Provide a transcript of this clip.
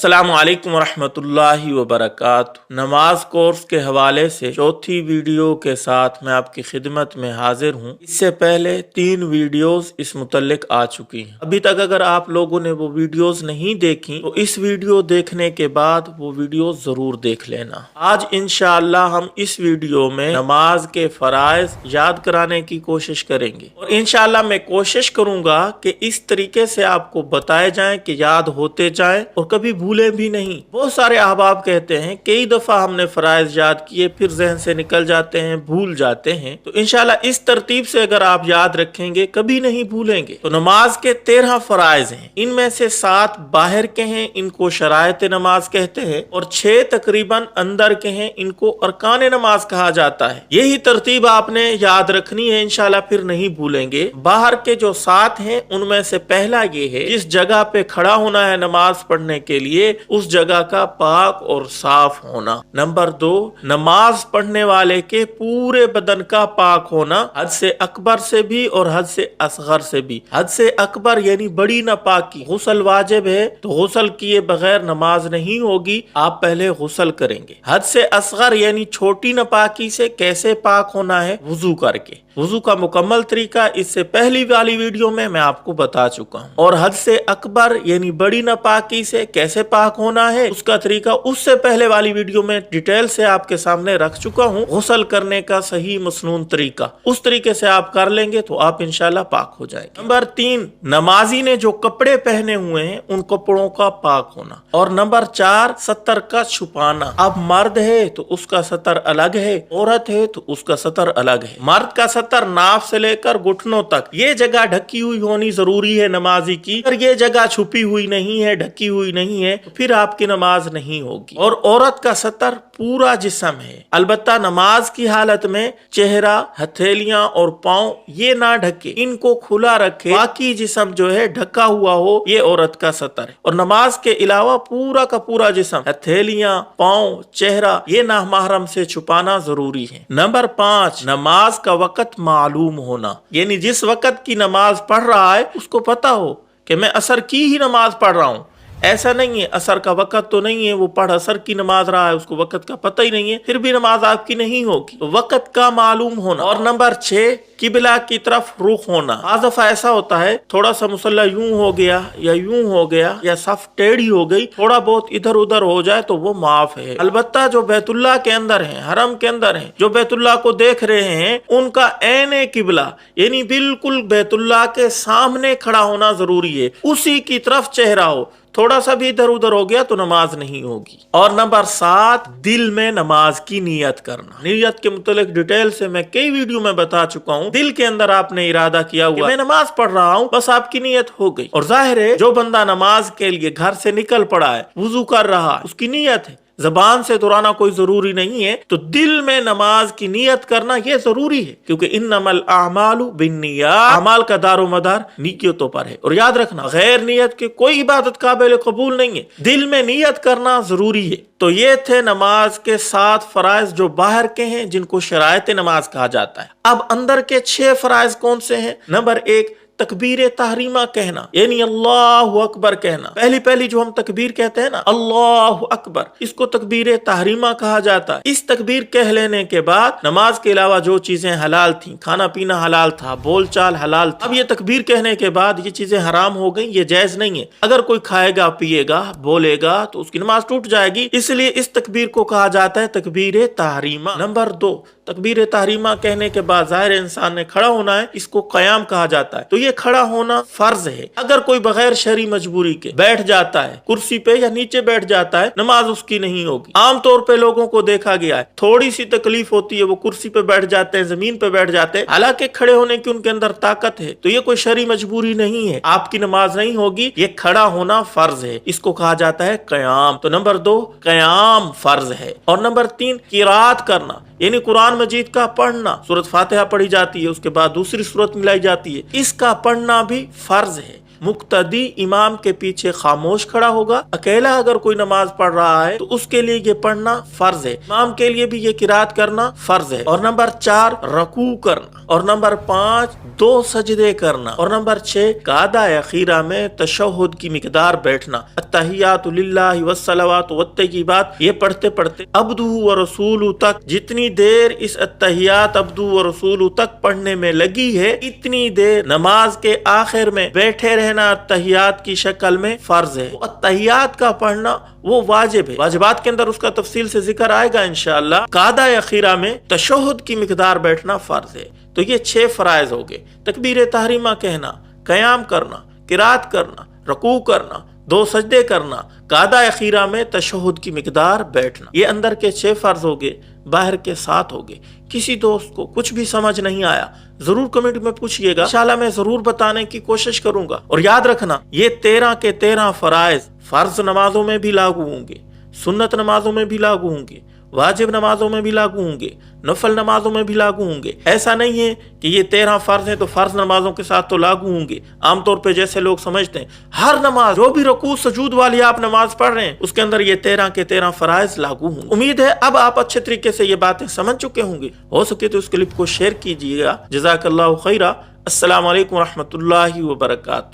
अस्सलामु अलैकुम वरहमतुल्लाहि वबरकातुहू। नमाज कोर्स के हवाले से चौथी वीडियो के साथ मैं आपकी खिदमत में हाजिर हूँ। इससे पहले 3 वीडियोस इस मुतल्लिक आ चुकी हैं। अभी तक अगर आप लोगों ने वो वीडियोस नहीं देखी तो इस वीडियो देखने के बाद वो वीडियो जरूर देख लेना। आज इंशाअल्लाह हम इस वीडियो में नमाज के फराइज याद कराने की कोशिश करेंगे और इंशाअल्लाह मैं कोशिश करूंगा कि इस तरीके से आपको बताए जाए कि याद होते जाए और कभी भूले भी नहीं। बहुत सारे अहबाब कहते हैं कई दफा हमने फराइज याद किए फिर जहन से निकल जाते हैं, भूल जाते हैं। तो इंशाल्लाह इस तरतीब से अगर आप याद रखेंगे कभी नहीं भूलेंगे। तो नमाज के 13 फराइज हैं, इनमें से 7 बाहर के हैं, इनको शरायत नमाज कहते हैं, और 6 तकरीबन अंदर के हैं, इनको अरकान नमाज कहा जाता है। यही तरतीब आपने याद रखनी है, इंशाल्लाह फिर नहीं भूलेंगे। बाहर के जो 7 हैं उनमें से पहला ये है, जिस जगह पे खड़ा होना है नमाज पढ़ने के लिए उस जगह का पाक और साफ होना। नंबर 2, नमाज पढ़ने वाले के पूरे बदन का पाक होना, हद से अकबर से भी और हद से असगर से भी। हद से अकबर यानी बड़ी नापाकी, गुस्ल वाजिब है तो गुस्ल किए बगैर नमाज नहीं होगी, आप पहले गुस्ल करेंगे। हद से असगर यानी छोटी नापाकी से कैसे पाक होना है, वुजू करके। वुजू का मुकम्मल तरीका इससे पहली वाली वीडियो में मैं आपको बता चुका हूँ। और हद से अकबर यानी बड़ी नापाकी से कैसे पाक होना है उसका तरीका उससे पहले वाली वीडियो में डिटेल से आपके सामने रख चुका हूँ। गुस्ल करने का सही मसनून तरीका, उस तरीके से आप कर लेंगे तो आप इंशाल्लाह पाक हो जाएंगे। नंबर 3, नमाजी ने जो कपड़े पहने हुए हैं उन कपड़ों का पाक होना। और नंबर 4, सतर का छुपाना। अब मर्द है तो उसका सतर अलग है, औरत है तो उसका सतर अलग है। मर्द का सतर नाफ से लेकर घुटनों तक ये जगह ढकी हुई होनी जरूरी है नमाजी की। अगर ये जगह छुपी हुई नहीं है, ढकी हुई नहीं है तो फिर आपकी नमाज नहीं होगी। और औरत का सतर पूरा जिस्म है, अलबत्ता नमाज की हालत में चेहरा, हथेलियां और पाँव ये ना ढके, इनको खुला रखे, बाकी जिस्म जो है ढका हुआ हो, ये औरत का सतर है। और नमाज के अलावा पूरा का पूरा जिस्म, हथेलियां, पाँव, चेहरा ये नामहरम से छुपाना जरूरी है। नंबर 5, नमाज का वक्त मालूम होना, यानी जिस वक्त की नमाज पढ़ रहा है उसको पता हो कि मैं असर की ही नमाज पढ़ रहा हूँ। ऐसा नहीं है असर का वक्त तो नहीं है, वो पढ़ असर की नमाज रहा है, उसको वक्त का पता ही नहीं है, फिर भी नमाज आपकी नहीं होगी। तो वक्त का मालूम होना। और नंबर 6, किबला की तरफ रुख होना। आज दफा ऐसा होता है थोड़ा सा मुसल्ला यूं हो गया या यूं हो गया या सफ टेढ़ी हो गई, थोड़ा बहुत इधर उधर हो जाए तो वो माफ है। अलबत्ता जो बैतुल्लाह के अंदर है, हरम के अंदर है, जो बैतुल्लाह को देख रहे हैं उनका ऐने किबला यानी बिल्कुल बैतुल्लाह के सामने खड़ा होना जरूरी है, उसी की तरफ चेहरा हो। थोड़ा सा भी इधर उधर हो गया तो नमाज नहीं होगी। और नंबर 7, दिल में नमाज की नियत करना। नियत के मुतालिक डिटेल से मैं कई वीडियो में बता चुका हूँ। दिल के अंदर आपने इरादा किया हुआ मैं नमाज पढ़ रहा हूँ, बस आपकी नियत हो गई। और जाहिर है जो बंदा नमाज के लिए घर से निकल पड़ा है, वुजू कर रहा है, उसकी नियत है, जबान से दोहराना कोई जरूरी नहीं है। तो दिल में नमाज की नियत करना ये जरूरी है, क्योंकि इन्नमल आमालु बिन्नियात, अमाल का दारो मदार नियतों पर है। और याद रखना गैर नियत के कोई इबादत काबिल कबूल नहीं है, दिल में नियत करना जरूरी है। तो ये थे नमाज के 7 फराइज जो बाहर के हैं, जिनको शरायत नमाज कहा जाता है। अब अंदर के 6 फराइज कौन से हैं? नंबर 1, तकबीर तहरीमा कहना, यानी अल्लाहु अकबर कहना। पहली जो हम तकबीर कहते हैं ना, अल्लाहु अकबर, इसको तकबीर तहरीमा कहा जाता है। इस तकबीर कह लेने के बाद नमाज के अलावा जो चीजें हलाल थी, खाना पीना हलाल था, बोल चाल हलाल था, अब ये तकबीर कहने के बाद ये चीजें हराम हो गई, ये जायज नहीं है। अगर कोई खाएगा, पिएगा, बोलेगा तो उसकी नमाज टूट जाएगी, इसलिए इस तकबीर को कहा जाता है तकबीर तहरीमा। नंबर 2, तकबीर तहरीमा कहने के बाद जाहिर इंसान ने खड़ा होना है, इसको क़याम कहा जाता है। तो ये खड़ा होना फर्ज है। अगर कोई बगैर शरई मजबूरी के बैठ जाता है कुर्सी पे या नीचे बैठ जाता है, नमाज उसकी नहीं होगी। आमतौर पे लोगों को देखा गया है थोड़ी सी तकलीफ होती है, वो कुर्सी पे बैठ जाते हैं, जमीन पे बैठ जाते हैं, हालांकि खड़े होने की उनके अंदर ताकत है। तो ये कोई शरई मजबूरी नहीं है, आपकी नमाज नहीं होगी, ये खड़ा होना फर्ज है, इसको कहा जाता है क़याम। तो नंबर 2, क़याम फर्ज है। और नंबर 3, किरात करना, यानी कुरान मजीद का पढ़ना। सूरत फातिहा पढ़ी जाती है, उसके बाद दूसरी सूरत मिलाई जाती है, इसका पढ़ना भी फर्ज है। मुक्तदी इमाम के पीछे खामोश खड़ा होगा। अकेला अगर कोई नमाज पढ़ रहा है तो उसके लिए ये पढ़ना फर्ज है, इमाम के लिए भी ये किरात करना फर्ज है। और नंबर 4 रकू करना, और नंबर 5 2 सजदे करना, और नंबर 6 कादा अखीरा में तशहुद की मिकदार बैठना। अत्तहियातु लिल्लाहि वस्सलावातु वत्तय्यिबात ये पढ़ते पढ़ते अब्दू व रसूलु तक, जितनी देर इस अत्तहियात अब्दू व रसूलु तक पढ़ने में लगी है, इतनी देर नमाज के आखिर में बैठे रहना अत्तहियात की शक्ल में फर्ज है। अत्तहियात का पढ़ना वो वाजिब है, वाजिबात के अंदर उसका तफसील से जिक्र आएगा इंशाअल्लाह। कादा अखीरा में तशहुद की मिकदार बैठना फर्ज है। तो ये 6 फराइज हो गए। तकबीर तहरीमा कहना, क़याम करना, किरात करना, रकू करना, 2 सजदे करना, कादा अखीरा में तशहुद की मिकदार बैठना। ये अंदर के 6 फर्ज हो गए, बाहर के 7 हो गए। किसी दोस्त को कुछ भी समझ नहीं आया जरूर कमेंट में पूछिएगा, इंशाल्लाह मैं जरूर बताने की कोशिश करूंगा। और याद रखना ये 13 के 13 फराइज फर्ज नमाजों में भी लागू होंगे, सुन्नत नमाजों में भी लागू होंगे, वाजिब नमाजों में भी लागू होंगे, नफल नमाजों में भी लागू होंगे। ऐसा नहीं है कि ये 13 फर्ज हैं तो फर्ज नमाजों के साथ तो लागू होंगे। आमतौर पे जैसे लोग समझते हैं हर नमाज जो भी रुकू सजूद वाली आप नमाज पढ़ रहे हैं उसके अंदर ये 13 के 13 फराइज लागू होंगे। उम्मीद है अब आप अच्छे तरीके से ये बातें समझ चुके होंगे। हो सके तो इस क्लिप को शेयर कीजिएगा। जज़ाकल्लाहु खैरा। अस्सलामु अलैकुम रहमतुल्लाहि व बरकातहू।